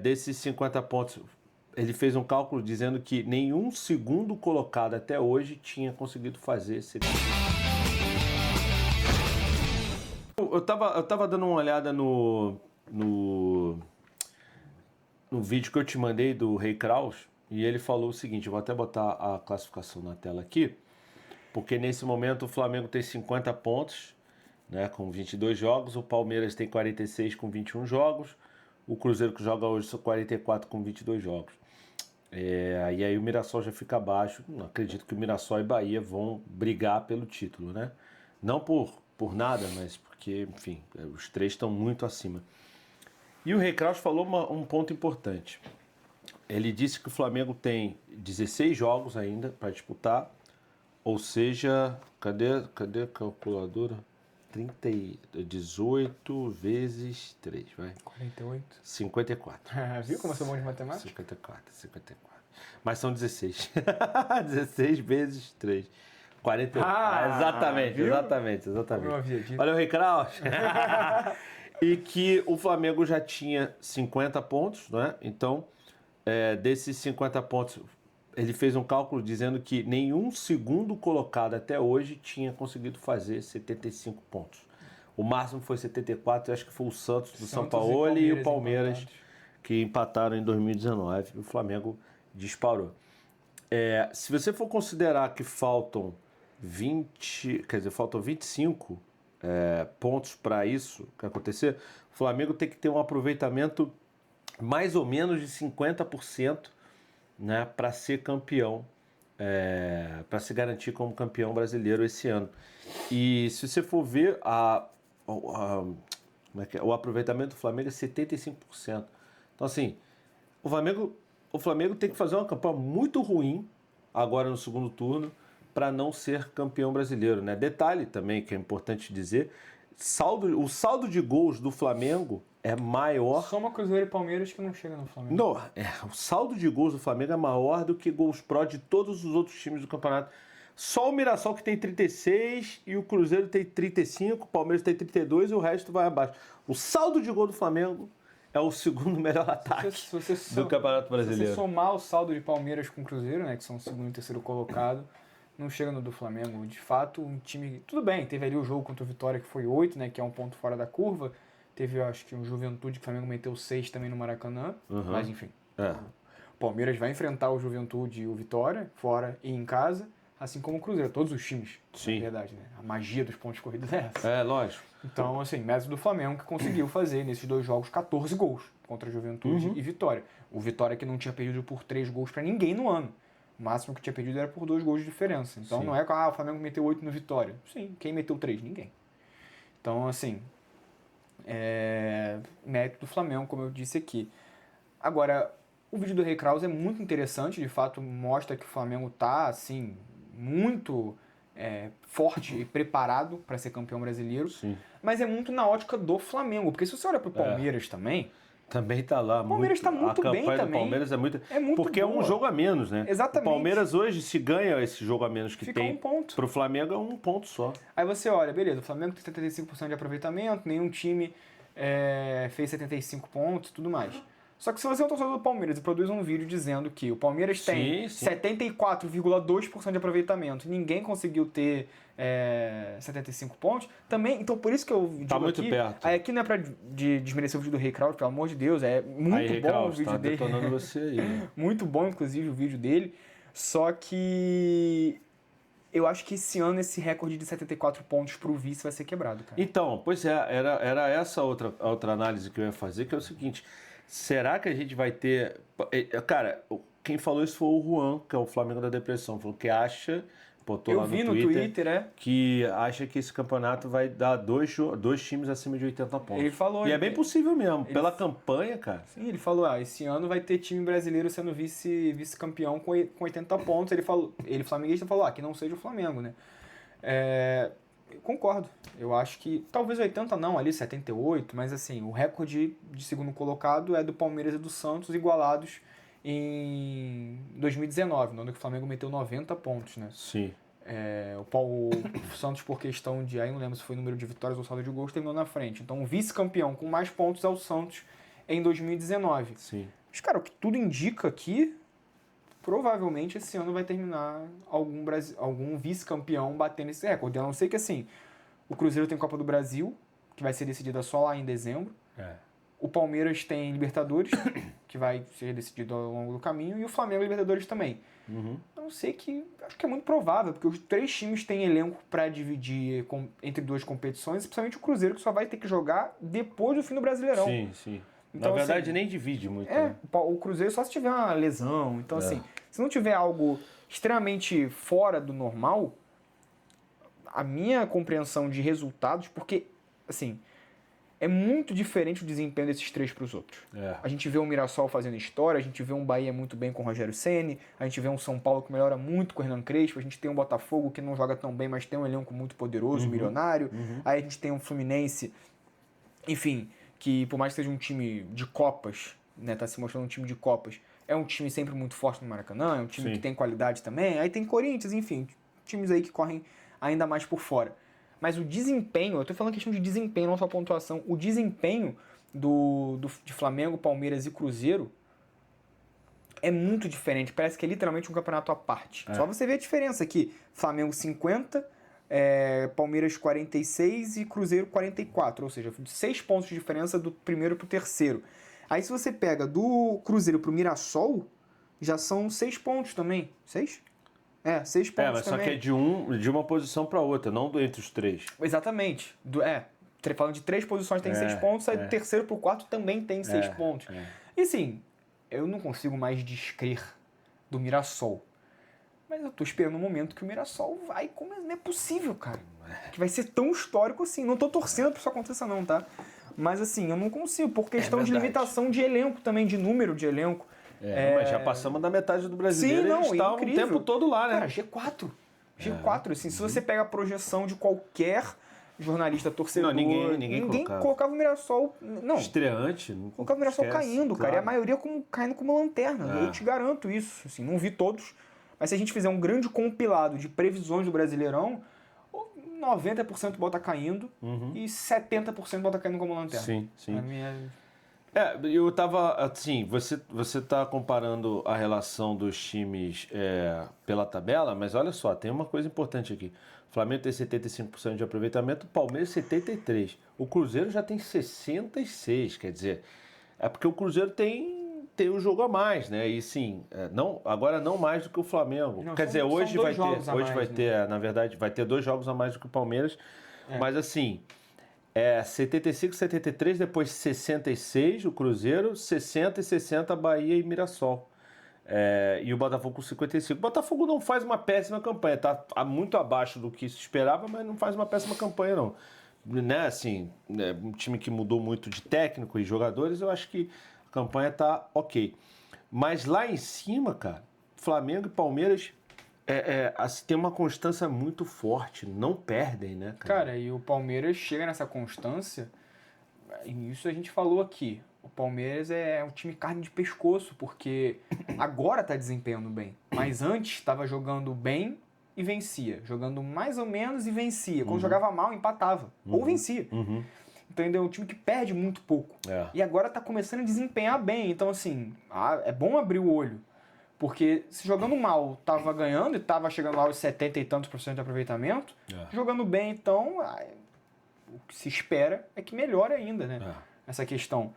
Desses 50 pontos, ele fez um cálculo dizendo que nenhum segundo colocado até hoje tinha conseguido fazer esse... Eu tava dando uma olhada no vídeo que eu te mandei do Rei Kraus, e ele falou o seguinte, eu vou até botar a classificação na tela aqui, porque nesse momento o Flamengo tem 50 pontos, né, com 22 jogos, o Palmeiras tem 46 com 21 jogos, o Cruzeiro que joga hoje são 44 com 22 jogos. E aí o Mirassol já fica abaixo. Não acredito que o Mirassol e Bahia vão brigar pelo título, né? Não por nada, mas porque, enfim, os três estão muito acima. E o Rei Kraus falou um ponto importante. Ele disse que o Flamengo tem 16 jogos ainda para disputar, ou seja, cadê a calculadora? 18 vezes 3, vai. 48. 54. Viu como eu sou bom de matemática? 54. Mas são 16. 16 vezes 3. 48. Exatamente. Como eu havia dito. Olha o Rei Kraus. E que o Flamengo já tinha 50 pontos, né? Então, desses 50 pontos, ele fez um cálculo dizendo que nenhum segundo colocado até hoje tinha conseguido fazer 75 pontos. O máximo foi 74, acho que foi o Santos do São Paulo e o Palmeiras que empataram em 2019. O Flamengo disparou. Se você for considerar que faltam 25 pontos para isso que acontecer, o Flamengo tem que ter um aproveitamento mais ou menos de 50%, né, para ser campeão, para se garantir como campeão brasileiro esse ano. E se você for ver o aproveitamento do Flamengo é 75%. Então assim, o Flamengo tem que fazer uma campanha muito ruim agora no segundo turno para não ser campeão brasileiro, né? Detalhe também que é importante dizer, o saldo de gols do Flamengo é maior... Soma Cruzeiro e Palmeiras que não chega no Flamengo. Não, o saldo de gols do Flamengo é maior do que gols pró de todos os outros times do campeonato. Só o Mirassol que tem 36 e o Cruzeiro tem 35, o Palmeiras tem 32 e o resto vai abaixo. O saldo de gol do Flamengo é o segundo melhor ataque do Campeonato Brasileiro. Se você somar o saldo de Palmeiras com o Cruzeiro, né, que são o segundo e terceiro colocado, não chega no do Flamengo. De fato, um time... Tudo bem, teve ali o jogo contra o Vitória que foi 8, né, que é um ponto fora da curva. Teve, acho que, um Juventude que o Flamengo meteu 6 também no Maracanã. Mas, enfim. O Palmeiras vai enfrentar o Juventude e o Vitória, fora e em casa, assim como o Cruzeiro. Todos os times, na verdade, né? A magia dos pontos corridos é essa. Lógico. Então, assim, mérito do Flamengo que conseguiu fazer, nesses dois jogos, 14 gols contra Juventude e Vitória. O Vitória que não tinha perdido por 3 gols pra ninguém no ano. O máximo que tinha perdido era por 2 gols de diferença. Então, não é que o Flamengo meteu 8 no Vitória. Sim, quem meteu 3? Ninguém. Então, assim... mérito do Flamengo, como eu disse aqui. Agora, o vídeo do Rei Kraus é muito interessante, de fato mostra que o Flamengo está assim, muito forte e preparado para ser campeão brasileiro. Sim. Mas é muito na ótica do Flamengo, porque se você olha para o Palmeiras também tá lá. O Palmeiras está muito bem também. A campanha do Palmeiras é muito porque boa. É um jogo a menos, né? Exatamente. O Palmeiras hoje, se ganha esse jogo a menos que fica tem, um ponto. Pro Flamengo é um ponto só. Aí você olha, beleza, o Flamengo tem 75% de aproveitamento, nenhum time fez 75 pontos e tudo mais. Só que se você é um torcedor do Palmeiras e produz um vídeo dizendo que o Palmeiras tem 74,2% de aproveitamento e ninguém conseguiu ter 75 pontos, também, então por isso que eu digo muito aqui, perto. Aí aqui não é pra desmerecer o vídeo do Rei Kraus, pelo amor de Deus, é muito aí, bom Kraus, o vídeo dele. Detonando você aí, né? Muito bom, inclusive, o vídeo dele, só que... eu acho que esse ano esse recorde de 74 pontos pro vice vai ser quebrado, cara. Então, pois era essa outra análise que eu ia fazer, que é o seguinte, será que a gente vai ter... Cara, quem falou isso foi o Juan, que é o Flamengo da Depressão, falou que acha, botou lá no Twitter, que acha que esse campeonato vai dar dois times acima de 80 pontos. Ele falou... E é bem possível mesmo, pela campanha, cara. Sim, ele falou, esse ano vai ter time brasileiro sendo vice-campeão com 80 pontos. Ele flamenguista, falou, que não seja o Flamengo, né? Eu concordo. Eu acho que, talvez 80 não, ali 78, mas assim, o recorde de segundo colocado é do Palmeiras e do Santos, igualados em 2019, no ano que o Flamengo meteu 90 pontos, né? Sim. O Santos, por questão de, aí não lembro se foi número de vitórias ou saldo de gols, terminou na frente. Então o vice-campeão com mais pontos é o Santos em 2019. Sim. Mas, cara, o que tudo indica aqui, provavelmente esse ano vai terminar algum vice-campeão batendo esse recorde. A não ser que, assim, o Cruzeiro tem Copa do Brasil, que vai ser decidida só lá em dezembro. O Palmeiras tem Libertadores, que vai ser decidido ao longo do caminho, e o Flamengo Libertadores também. A não ser que, acho que é muito provável, porque os 3 times têm elenco para dividir entre 2 competições, principalmente o Cruzeiro, que só vai ter que jogar depois do fim do Brasileirão. Sim, sim. Então, Na verdade, assim, nem divide muito. Né? O Cruzeiro só se tiver uma lesão. Então, assim, se não tiver algo extremamente fora do normal, a minha compreensão de resultados, porque, assim, é muito diferente o desempenho desses 3 para os outros. A gente vê o Mirassol fazendo história, a gente vê um Bahia muito bem com o Rogério Ceni, a gente vê um São Paulo que melhora muito com o Hernan Crespo, a gente tem um Botafogo que não joga tão bem, mas tem um elenco muito poderoso, milionário. Aí a gente tem um Fluminense, enfim, que por mais que seja um time de Copas, né, tá se mostrando um time de Copas, é um time sempre muito forte no Maracanã, é um time que tem qualidade também. Aí tem Corinthians, enfim, times aí que correm ainda mais por fora. Mas o desempenho, eu tô falando questão de desempenho, não só pontuação, o desempenho de Flamengo, Palmeiras e Cruzeiro é muito diferente. Parece que é literalmente um campeonato à parte. Só você ver a diferença aqui. Flamengo 50, Palmeiras 46 e Cruzeiro 44. Ou seja, 6 pontos de diferença do primeiro pro terceiro. Aí se você pega do Cruzeiro pro Mirassol, já são 6 pontos também. 6? 6 pontos mas também. só que é de uma posição para outra, não entre os 3. Exatamente. Falando de 3 posições tem 6 pontos, aí do terceiro pro quarto também tem 6 pontos. E assim, eu não consigo mais descrer do Mirassol. Mas eu tô esperando um momento que o Mirassol vai... Não é possível, cara. Que vai ser tão histórico assim. Não tô torcendo pra que isso aconteça não, tá? Mas assim, eu não consigo, por questão de limitação de elenco também, de número de elenco. Mas já passamos da metade do brasileiro. Sim, não, eles estavam o tempo todo lá, né? Cara, G4, assim, se você pega a projeção de qualquer jornalista, torcedor... Não, ninguém colocava o Mirassol... Não, estreante. colocava o Mirassol caindo, claro. cara. E a maioria caindo como lanterna. Eu te garanto isso. Assim, não vi todos. Mas se a gente fizer um grande compilado de previsões do Brasileirão, 90% bota caindo e 70% bota caindo como lanterna. Sim. A minha... Eu tava, assim, você tá comparando a relação dos times pela tabela, mas olha só, tem uma coisa importante aqui. O Flamengo tem 75% de aproveitamento, o Palmeiras 73%. O Cruzeiro já tem 66%, quer dizer, é porque o Cruzeiro tem um jogo a mais, né? E sim, agora não mais do que o Flamengo. Quer dizer, hoje vai ter, na verdade, vai ter 2 jogos a mais do que o Palmeiras, mas assim... 75, 73, depois 66 o Cruzeiro, 60 e 60 Bahia e Mirassol. E o Botafogo com 55. O Botafogo não faz uma péssima campanha, tá muito abaixo do que se esperava, mas não faz uma péssima campanha não. Né, assim, um time que mudou muito de técnico e jogadores, eu acho que a campanha tá ok. Mas lá em cima, cara, Flamengo e Palmeiras... assim, tem uma constância muito forte, não perdem, né, cara? Cara, e o Palmeiras chega nessa constância, e isso a gente falou aqui, o Palmeiras é um time carne de pescoço, porque agora tá desempenhando bem, mas antes estava jogando bem e vencia, jogando mais ou menos e vencia, quando jogava mal empatava, ou vencia. Então ainda é um time que perde muito pouco, e agora tá começando a desempenhar bem, então assim, é bom abrir o olho. Porque se jogando mal tava ganhando e tava chegando lá aos 70 e tantos % de aproveitamento, jogando bem, então, o que se espera é que melhore ainda, né? Essa questão.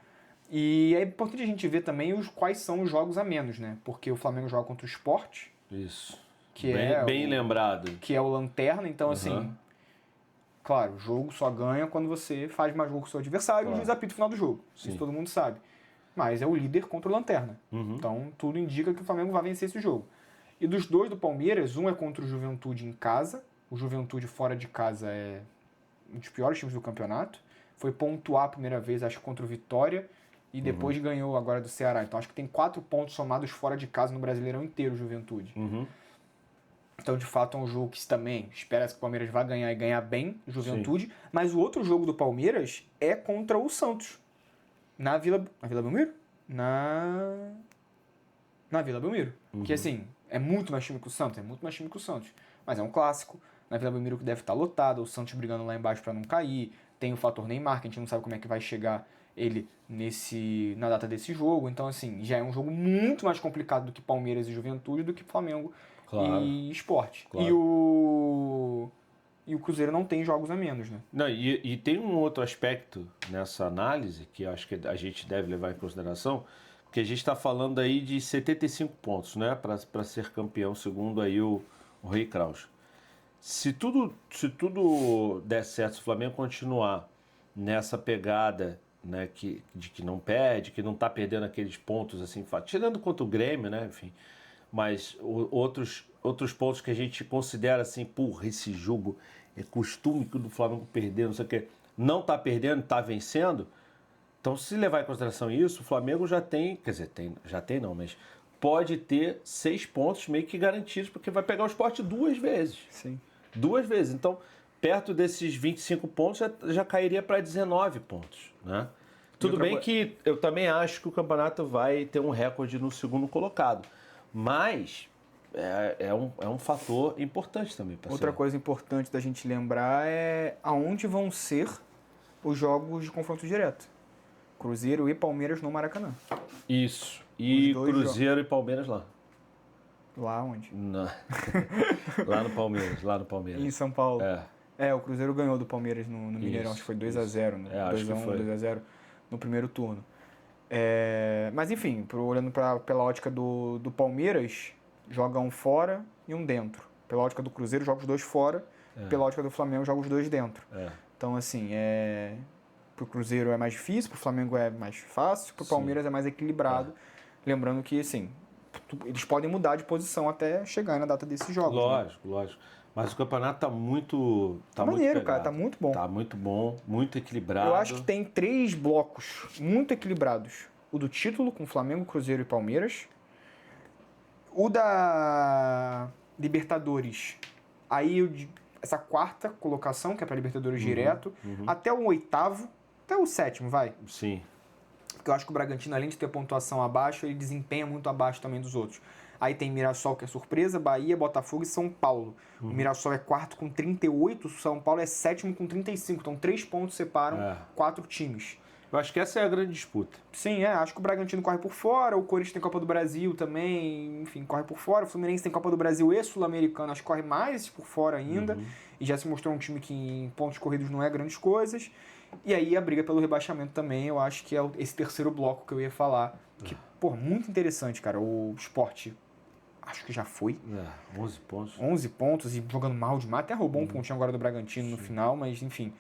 E é importante a gente ver também quais são os jogos a menos, né? Porque o Flamengo joga contra o Sport. Isso. Que bem lembrado. Que é o Lanterna, então assim... Claro, o jogo só ganha quando você faz mais gol que o seu adversário e o juiz apita o final do jogo. Sim. Isso todo mundo sabe. Mas é o líder contra o Lanterna. Então, tudo indica que o Flamengo vai vencer esse jogo. E dos 2 do Palmeiras, um é contra o Juventude em casa. O Juventude fora de casa é um dos piores times do campeonato. Foi pontuar a primeira vez, acho, contra o Vitória. E depois ganhou agora do Ceará. Então, acho que tem 4 pontos somados fora de casa no Brasileirão inteiro, o Juventude. Então, de fato, é um jogo que também espera que o Palmeiras vá ganhar e ganhar bem, o Juventude. Sim. Mas o outro jogo do Palmeiras é contra o Santos. Na Vila Belmiro? Na Vila Belmiro. Que, assim, é muito mais time que o Santos. Mas é um clássico. Na Vila Belmiro que deve estar lotado. O Santos brigando lá embaixo para não cair. Tem o fator Neymar, que a gente não sabe como é que vai chegar ele na data desse jogo. Então, assim, já é um jogo muito mais complicado do que Palmeiras e Juventude, do que Flamengo e Sport. Claro. E o Cruzeiro não tem jogos a menos, né? Não, e tem um outro aspecto nessa análise que eu acho que a gente deve levar em consideração, que a gente está falando aí de 75 pontos, né, para ser campeão, segundo aí o Rei Kraus. Se tudo der certo, se o Flamengo continuar nessa pegada, né, de que não perde, que não está perdendo aqueles pontos assim, tirando contra o Grêmio, né, enfim, mas outros pontos que a gente considera assim, porra, esse jogo é costume que o do Flamengo perder, não sei o que, não está perdendo, está vencendo. Então, se levar em consideração isso, o Flamengo já tem, quer dizer, já tem não, mas pode ter 6 pontos meio que garantidos, porque vai pegar o Sport 2 vezes. Sim. 2 vezes. Então, perto desses 25 pontos, já cairia para 19 pontos, né? Tudo bem que eu também acho que o campeonato vai ter um recorde no segundo colocado, mas é um fator importante também. Outra coisa importante da gente lembrar é aonde vão ser os jogos de confronto direto. Cruzeiro e Palmeiras no Maracanã. Isso. E Cruzeiro e Palmeiras lá. Lá onde? Lá no Palmeiras. Em São Paulo. O Cruzeiro ganhou do Palmeiras no Mineirão, acho que foi 2x0, né? 2x1, 2x0 no primeiro turno. Mas enfim, olhando pela ótica do Palmeiras, joga um fora e um dentro. Pela ótica do Cruzeiro, joga os 2 fora. Pela ótica do Flamengo, joga os 2 dentro. Então, assim, pro Cruzeiro é mais difícil, pro Flamengo é mais fácil, pro Palmeiras é mais equilibrado. Lembrando que, assim, eles podem mudar de posição até chegar na data desses jogos. Lógico. Mas o campeonato tá muito. Tá maneiro, cara, tá muito bom. Tá muito bom, muito equilibrado. Eu acho que tem 3 blocos muito equilibrados. O do título, com Flamengo, Cruzeiro e Palmeiras. O da Libertadores. Aí essa 4ª colocação, que é pra Libertadores direto, até o 8º, até o 7º, vai. Sim. Porque eu acho que o Bragantino, além de ter pontuação abaixo, ele desempenha muito abaixo também dos outros. Aí tem Mirassol, que é surpresa, Bahia, Botafogo e São Paulo. O Mirassol é 4º com 38, o São Paulo é 7º com 35. Então 3 pontos separam 4 times. Eu acho que essa é a grande disputa. Sim, acho que o Bragantino corre por fora, o Corinthians tem Copa do Brasil também, enfim, corre por fora. O Fluminense tem Copa do Brasil e Sul-Americano, acho que corre mais por fora ainda. E já se mostrou um time que em pontos corridos não é grandes coisas. E aí a briga pelo rebaixamento também, eu acho que é esse terceiro bloco que eu ia falar. Que, muito interessante, cara. O Sport, acho que já foi. 11 pontos. 11 pontos e jogando mal demais. Até roubou um pontinho agora do Bragantino no final, mas enfim.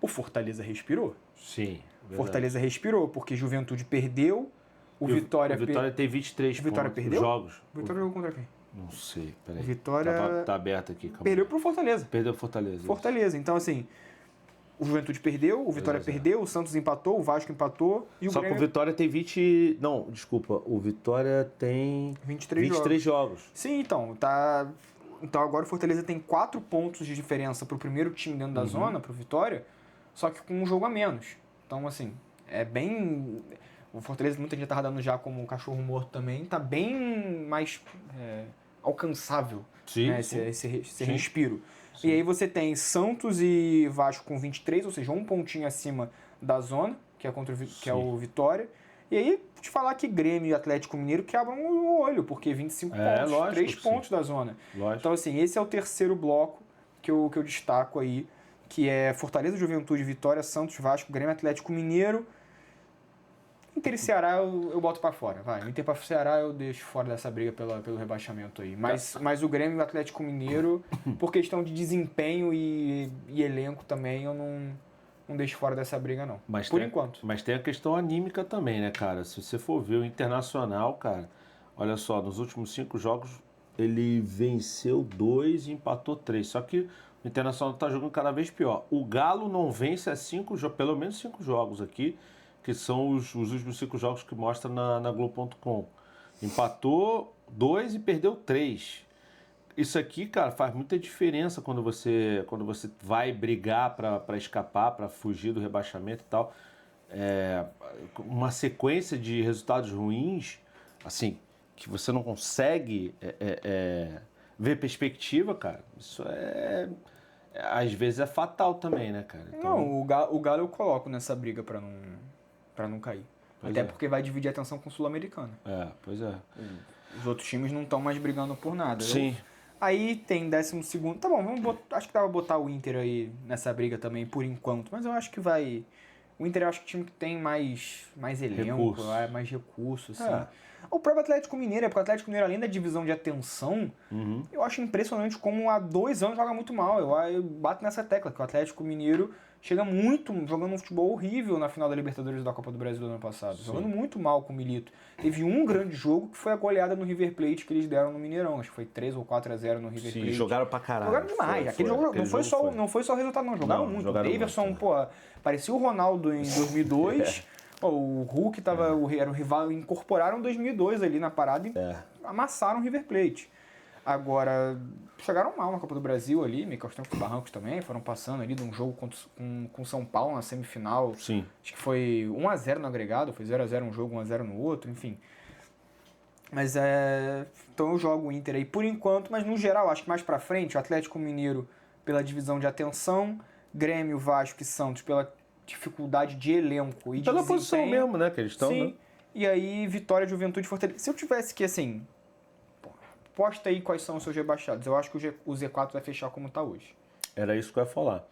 O Fortaleza respirou. Sim. Verdade. Fortaleza respirou, porque Juventude perdeu, o Vitória tem 23 Vitória pontos. Perdeu? Jogos. O Vitória jogou contra quem? Não sei, peraí. Vitória... Tá aberto aqui. Calma. Perdeu pro Fortaleza. Perdeu pro Fortaleza. Fortaleza. Então, assim, o Juventude perdeu, o Vitória perdeu, o Santos empatou, o Vasco empatou e o Só Grêmio... que o Vitória tem 20... Não, desculpa. O Vitória tem 23 jogos. Sim, então, tá... Então agora o Fortaleza tem 4 pontos de diferença pro primeiro time dentro da zona, pro Vitória, só que com um jogo a menos. Então, assim, é bem... O Fortaleza, muita gente tá dando já como um cachorro morto também, tá bem mais alcançável, sim, né, sim. esse respiro. Sim. E aí você tem Santos e Vasco com 23, ou seja, um pontinho acima da zona, que é, que é o Vitória. E aí, te falar que Grêmio e Atlético Mineiro que abram o olho, porque 25 pontos, lógico, 3 pontos da zona. Lógico. Então, assim, esse é o terceiro bloco que eu destaco aí, que é Fortaleza, Juventude, Vitória, Santos, Vasco, Grêmio, Atlético Mineiro. Inter e Ceará eu boto pra fora, vai. O Inter para Ceará eu deixo fora dessa briga pelo rebaixamento aí. Mas o Grêmio e o Atlético Mineiro, por questão de desempenho e elenco também, eu não deixo fora dessa briga, não. Por enquanto. Mas tem a questão anímica também, né, cara? Se você for ver o Internacional, cara, olha só, nos últimos 5 jogos ele venceu 2 e empatou 3. Só que o Internacional tá jogando cada vez pior. O Galo não vence há pelo menos 5 jogos aqui, que são os últimos 5 jogos que mostra na Globo.com. Empatou 2 e perdeu 3. Isso aqui, cara, faz muita diferença quando você vai brigar para escapar, para fugir do rebaixamento e tal. Uma sequência de resultados ruins, assim, que você não consegue ver perspectiva, cara, isso às vezes é fatal também, né, cara? Então... Não, o Galo eu coloco nessa briga para não pra não cair. Pois Até é. porque vai dividir a atenção com o Sul-Americana. Pois é. Os outros times não estão mais brigando por nada. Sim. Aí tem 12º. Tá bom, acho que dá pra botar o Inter aí nessa briga também, por enquanto. Mas eu acho que vai... O Inter eu acho que é o time que tem mais elenco, mais recursos, assim. O próprio Atlético Mineiro, porque o Atlético Mineiro, além da divisão de atenção, eu acho impressionante como há 2 anos joga muito mal. Eu bato nessa tecla, que o Atlético Mineiro chega muito, jogando um futebol horrível na final da Libertadores da Copa do Brasil do ano passado. Jogando muito mal com o Milito. Teve um grande jogo que foi a goleada no River Plate que eles deram no Mineirão. Acho que foi 3 ou 4-0 no River Plate. Jogaram pra caralho. Jogaram demais. Aquele jogo não foi só o resultado, não. Jogaram muito. Jogaram o Davidson, muito, pô, parecia o Ronaldo em 2002. O Hulk era o rival, incorporaram 2002 ali na parada e amassaram o River Plate. Agora, chegaram mal na Copa do Brasil ali, meio que aos tempos barrancos também, foram passando ali de um jogo com São Paulo na semifinal. Sim. Acho que foi 1-0 no agregado, foi 0-0 um jogo, 1-0 no outro, enfim. Mas então eu jogo o Inter aí por enquanto, mas no geral, acho que mais pra frente, o Atlético Mineiro pela divisão de atenção, Grêmio, Vasco e Santos pela dificuldade de elenco e de Pela desempenho. posição mesmo, né, que eles estão, Sim. né? E aí, Vitória, Juventude e Fortaleza. Se eu tivesse que, assim, posta aí quais são os seus rebaixados. Eu acho que o Z4 vai fechar como tá hoje. Era isso que eu ia falar.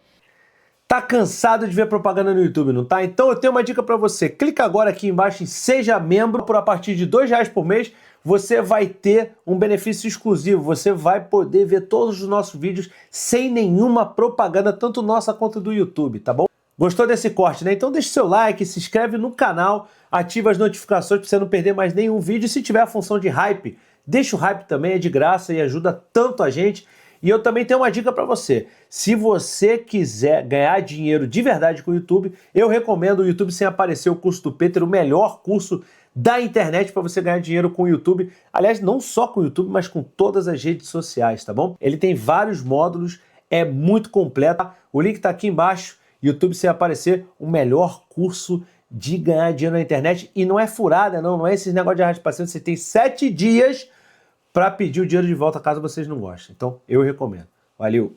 Tá cansado de ver propaganda no YouTube, não tá? Então eu tenho uma dica pra você. Clica agora aqui embaixo em Seja Membro. Por a partir de R$2 por mês, você vai ter um benefício exclusivo. Você vai poder ver todos os nossos vídeos sem nenhuma propaganda, tanto nossa quanto do YouTube, tá bom? Gostou desse corte, né? Então deixa seu like, se inscreve no canal, ativa as notificações pra você não perder mais nenhum vídeo. E se tiver a função de hype, deixa o hype também, é de graça e ajuda tanto a gente. E eu também tenho uma dica pra você. Se você quiser ganhar dinheiro de verdade com o YouTube, eu recomendo o YouTube Sem Aparecer, o curso do Peter, o melhor curso da internet para você ganhar dinheiro com o YouTube. Aliás, não só com o YouTube, mas com todas as redes sociais, tá bom? Ele tem vários módulos, é muito completo. O link tá aqui embaixo. YouTube Sem Aparecer, o melhor curso de ganhar dinheiro na internet. E não é furada, não é esse negócio de arraste pra cima. Você tem 7 dias para pedir o dinheiro de volta caso vocês não gostem. Então, eu recomendo. Valeu!